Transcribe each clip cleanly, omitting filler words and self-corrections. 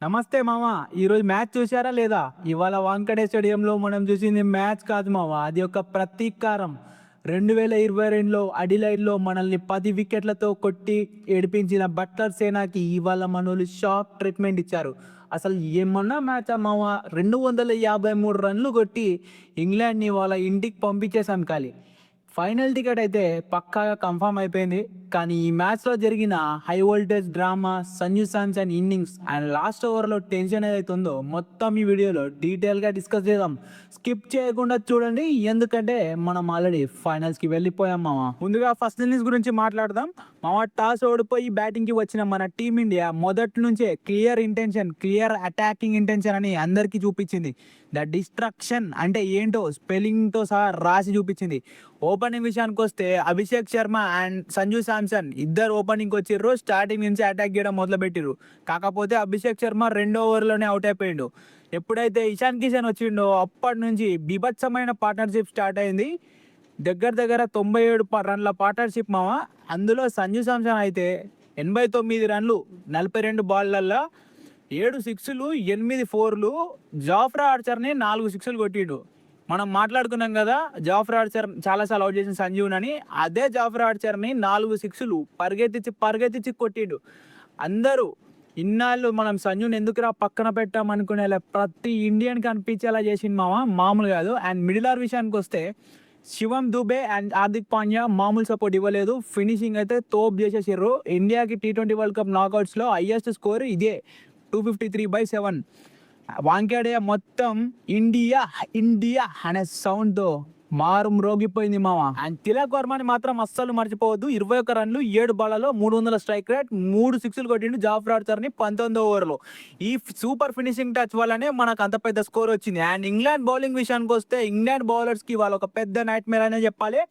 నమస్తే మామ. ఈరోజు మ్యాచ్ చూసారా లేదా? ఇవాళ వాంకడే స్టేడియంలో మనం చూసింది మ్యాచ్ కాదు మామ, అది ఒక ప్రతీకారం. 2022లో అడిలైడ్లో మనల్ని 10 వికెట్లతో కొట్టి ఏడిపించిన బట్లర్ సేనాకి ఇవాళ మనోళ్ళు షాక్ ట్రీట్మెంట్ ఇచ్చారు. అసలు ఏమన్నా మ్యాచా మామ, 253 రన్లు కొట్టి ఇంగ్లాండ్ని వాళ్ళ ఇంటికి పంపించేసాం ఖాళీ. ఫైనల్ టికెట్ అయితే పక్కాగా కన్ఫర్మ్ అయిపోయింది. కానీ ఈ మ్యాచ్లో జరిగిన high voltage drama, Sanju Samson innings and last ఓవర్లో టెన్షన్ ఏదైతే ఉందో మొత్తం ఈ వీడియోలో డీటెయిల్గా డిస్కస్ చేద్దాం. స్కిప్ చేయకుండా చూడండి, ఎందుకంటే మనం ఆల్రెడీ ఫైనల్స్కి వెళ్ళిపోయాం మామ. ముందుగా ఫస్ట్ ఇన్నింగ్స్ గురించి మాట్లాడదాం మామ. టాస్ ఓడిపోయి బ్యాటింగ్కి వచ్చిన మన టీమిండియా మొదటి నుంచే క్లియర్ అటాకింగ్ ఇంటెన్షన్ అని అందరికీ చూపించింది. ద డిస్ట్రక్షన్ అంటే ఏంటో స్పెల్లింగ్తో సహా రాసి చూపించింది. ఓపెనింగ్ విషయానికి వస్తే అభిషేక్ శర్మ అండ్ సంజు శాంసన్ ఇద్దరు ఓపెనింగ్కి వచ్చిర్రు. స్టార్టింగ్ నుంచి అటాక్ చేయడం మొదలుపెట్టిర్రు. కాకపోతే అభిషేక్ శర్మ 2 ఓవర్లోనే అవుట్ అయిపోయిండు. ఎప్పుడైతే ఇషాన్ కిషన్ వచ్చిండో అప్పటి నుంచి బీభత్సమైన పార్ట్నర్షిప్ స్టార్ట్ అయింది. దగ్గర దగ్గర 97 రన్ల పార్ట్నర్షిప్ మామ. అందులో సంజు శాంసన్ అయితే 89 రన్లు 42 బాల్లల్లో 7 సిక్స్లు 8 ఫోర్లు. జాఫ్రా ఆర్చర్ని 4 సిక్స్లు కొట్టిండు. మనం మాట్లాడుకున్నాం కదా, జాఫ్రా ఆర్చర్ చాలాసార్లు అవుట్ చేసిన సంజీవ్ అని. అదే జాఫ్రా ఆర్చర్ని 4 సిక్స్లు పరిగెత్తించి కొట్టిండు. అందరూ ఇన్నాళ్ళు మనం సంజుని ఎందుకురా పక్కన పెట్టాం అనుకునేలా ప్రతి ఇండియన్కి అనిపించేలా చేసింది మామ, మామూలు కాదు. అండ్ మిడిల్ ఆర్ విషయానికి వస్తే శివం దుబే అండ్ హార్దిక్ పాండ్యా మామూలు సపోర్ట్ ఇవ్వలేదు. ఫినిషింగ్ అయితే తోపు చేసేసారు. ఇండియాకి T20 వరల్డ్ కప్ నాకౌట్స్లో హైయెస్ట్ స్కోర్ ఇదే, 253/7. వాంకేడే మొత్తం ఇండియా ఇండియా అనే సౌండ్తో మారు మ్రోగిపోయింది మామ. అండ్ తిలక్ వర్మని మాత్రం అస్సలు మర్చిపోవద్దు. 21 రన్లు 7 బాళ్లలో 300 స్ట్రైక్ రేట్, 3 సిక్స్లు కొట్టిండు జాఫ్రా ఆర్చర్ని 19వ ఓవర్లో. ఈ సూపర్ ఫినిషింగ్ టచ్ వల్లనే మనకు అంత పెద్ద స్కోర్ వచ్చింది. అండ్ ఇంగ్లాండ్ బౌలింగ్ విషయానికి వస్తే ఇంగ్లాండ్ బౌలర్స్కి వాళ్ళు ఒక పెద్ద నైట్ మేర్ అనే చెప్పాలి.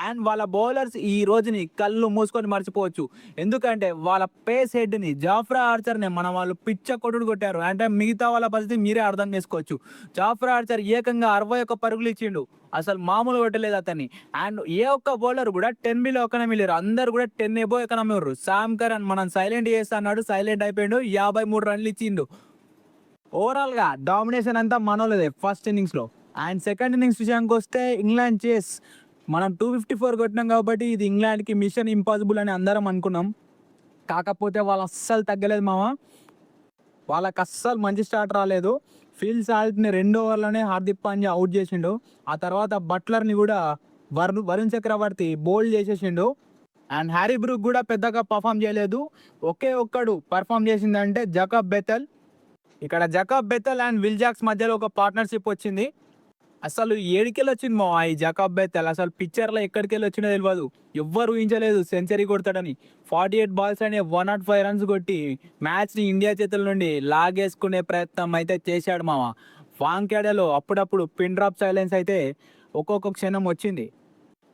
అండ్ వాళ్ళ బౌలర్స్ ఈ రోజుని కళ్ళు మూసుకొని మర్చిపోవచ్చు. ఎందుకంటే వాళ్ళ పేస్ హెడ్ని జాఫ్రా ఆర్చర్ని మన వాళ్ళు పిచ్చ కొట్టుడు కొట్టారు. అంటే మిగతా వాళ్ళ పరిస్థితి మీరే అర్థం చేసుకోవచ్చు. జాఫ్రా ఆర్చర్ ఏకంగా 61 పరుగులు ఇచ్చిండు. అసలు మామూలు కొట్టలేదు అతన్ని. అండ్ ఏ ఒక్క బౌలర్ కూడా 10 బిలో ఎకనమీ లేరు, అందరు కూడా 10 ఎబో ఎకనమీ ఉన్నారు. శామ్ కరణ్ మనం సైలెంట్ చేస్తా అన్నాడు, సైలెంట్ అయిపోయాడు. 53 రన్లు ఇచ్చిండు. ఓవరాల్గా డామినేషన్ అంతా మనోలేదే ఫస్ట్ ఇన్నింగ్స్లో. అండ్ సెకండ్ ఇన్నింగ్స్ విషయానికి వస్తే ఇంగ్లాండ్ చేస్ మనం 254 కొట్టినాం కాబట్టి ఇది ఇంగ్లాండ్కి మిషన్ ఇంపాసిబుల్ అని అందరం అనుకున్నాం. కాకపోతే వాళ్ళు అస్సలు తగ్గలేదు మామ. వాళ్ళకి అస్సలు మంచి స్టార్ట్ రాలేదు. ఫిల్ సాల్ట్ని 2 ఓవర్లోనే హార్దిక్ పాండ్యా అవుట్ చేసిండు. ఆ తర్వాత బట్లర్ని కూడా వరుణ్ చక్రవర్తి బౌల్డ్ చేసేసిండు. అండ్ హ్యారీ బ్రూక్ కూడా పెద్దగా పర్ఫామ్ చేయలేదు. ఒకే ఒక్కడు పర్ఫామ్ చేసిందంటే జకాబ్ బెథెల్. ఇక్కడ జకాబ్ బెథెల్ అండ్ విల్ జాక్స్ మధ్యలో ఒక పార్ట్నర్షిప్ వచ్చింది. అసలు ఏడికెళ్ళి వచ్చింది మా ఈ జకాబ్ బెథెల్, అసలు పిక్చర్లో ఎక్కడికెళ్ళి వచ్చిందో తెలియదు. ఎవ్వరు ఊహించలేదు సెంచరీ కొడతాడని. 48 బాల్స్ అనే 105 రన్స్ కొట్టి మ్యాచ్ని ఇండియా చేతుల నుండి లాగేసుకునే ప్రయత్నం అయితే చేశాడు మామ. వాంకేడలో అప్పుడప్పుడు పిన్ డ్రాప్ సైలెన్స్ అయితే ఒక్కొక్క క్షణం వచ్చింది.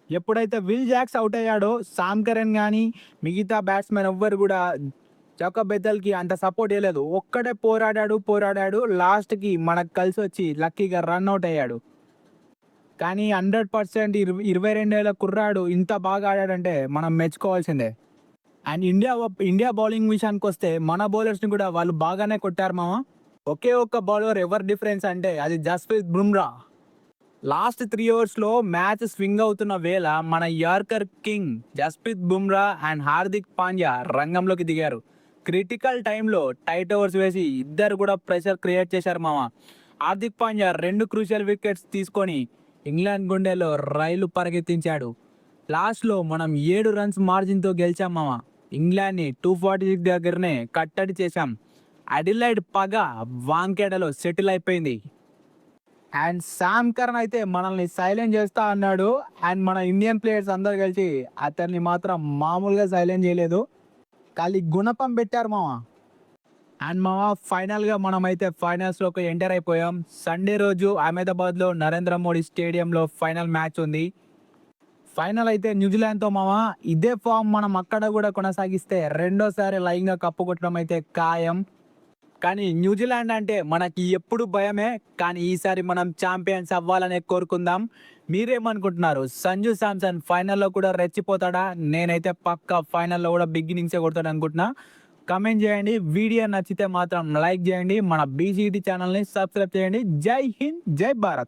ఎప్పుడైతే విల్ జాక్స్ అవుట్ అయ్యాడో శామ్ కరణ్ కానీ మిగతా బ్యాట్స్మెన్ ఎవ్వరు కూడా జాకబ్ బెథెల్కి అంత సపోర్ట్ చేయలేదు. ఒక్కడే పోరాడాడు. లాస్ట్కి మనకు కలిసి వచ్చి లక్కీగా రన్అట్ అయ్యాడు. కానీ 100% 22 ఏళ్ళ కుర్రాడు ఇంత బాగా ఆడాడంటే మనం మెచ్చుకోవాల్సిందే. అండ్ ఇండియా బౌలింగ్ విషయానికి వస్తే మన బౌలర్స్ని కూడా వాళ్ళు బాగానే కొట్టారు మామ. ఒకే ఒక్క బౌలర్ ఎవరు డిఫరెన్స్ అంటే అది జస్ప్రీత్ బుమ్రా. లాస్ట్ 3 ఓవర్స్లో మ్యాచ్ స్వింగ్ అవుతున్న వేళ మన yorker king Jasprit Bumrah and Hardik Pandya రంగంలోకి దిగారు. క్రిటికల్ టైంలో టైట్ ఓవర్స్ వేసి ఇద్దరు కూడా ప్రెషర్ క్రియేట్ చేశారు మామ. హార్దిక్ పాండ్యా 2 క్రూషియల్ వికెట్స్ తీసుకొని ఇంగ్లాండ్ గుండెలో రైలు పరిగెత్తించాడు. లాస్ట్లో మనం 7 రన్స్ మార్జిన్తో గెలిచాం మామ. ఇంగ్లాండ్ని 246 దగ్గరనే కట్టడి చేశాం. అడిలైడ్ పగ వాంకేడలో సెటిల్ అయిపోయింది. అండ్ శామ్ కరణ్ అయితే మనల్ని సైలెంట్ చేస్తా అన్నాడు. అండ్ మన ఇండియన్ ప్లేయర్స్ అందరు కలిసి అతన్ని మాత్రం మామూలుగా సైలెంట్ చేయలేదు, ఖాళీ గుణపం పెట్టారు మామ. అండ్ మామ ఫైనల్గా మనమైతే ఫైనల్స్లోకి ఎంటర్ అయిపోయాం. సండే రోజు అహ్మదాబాద్లో నరేంద్ర మోడీ స్టేడియంలో ఫైనల్ మ్యాచ్ ఉంది. ఫైనల్ అయితే న్యూజిలాండ్తో మామ. ఇదే ఫామ్ మనం అక్కడ కూడా కొనసాగిస్తే రెండోసారి లైన్గా కప్పు కొట్టడం అయితే ఖాయం. కానీ న్యూజిలాండ్ అంటే మనకి ఎప్పుడు భయమే. కానీ ఈసారి మనం ఛాంపియన్స్ అవ్వాలనే కోరుకుందాం. మీరేమనుకుంటున్నారు? సంజు శాంసన్ ఫైనల్లో కూడా రెచ్చిపోతాడా? నేనైతే పక్కా ఫైనల్లో కూడా బిగ్ ఇన్నింగ్సే కొడతాడు అనుకుంటున్నా. కమెంట్ చేయండి. వీడియో నచ్చితే మాత్రం లైక్ చేయండి. మన బీసీటీ ఛానల్ని సబ్స్క్రైబ్ చేయండి. జై హింద్, జై భారత్.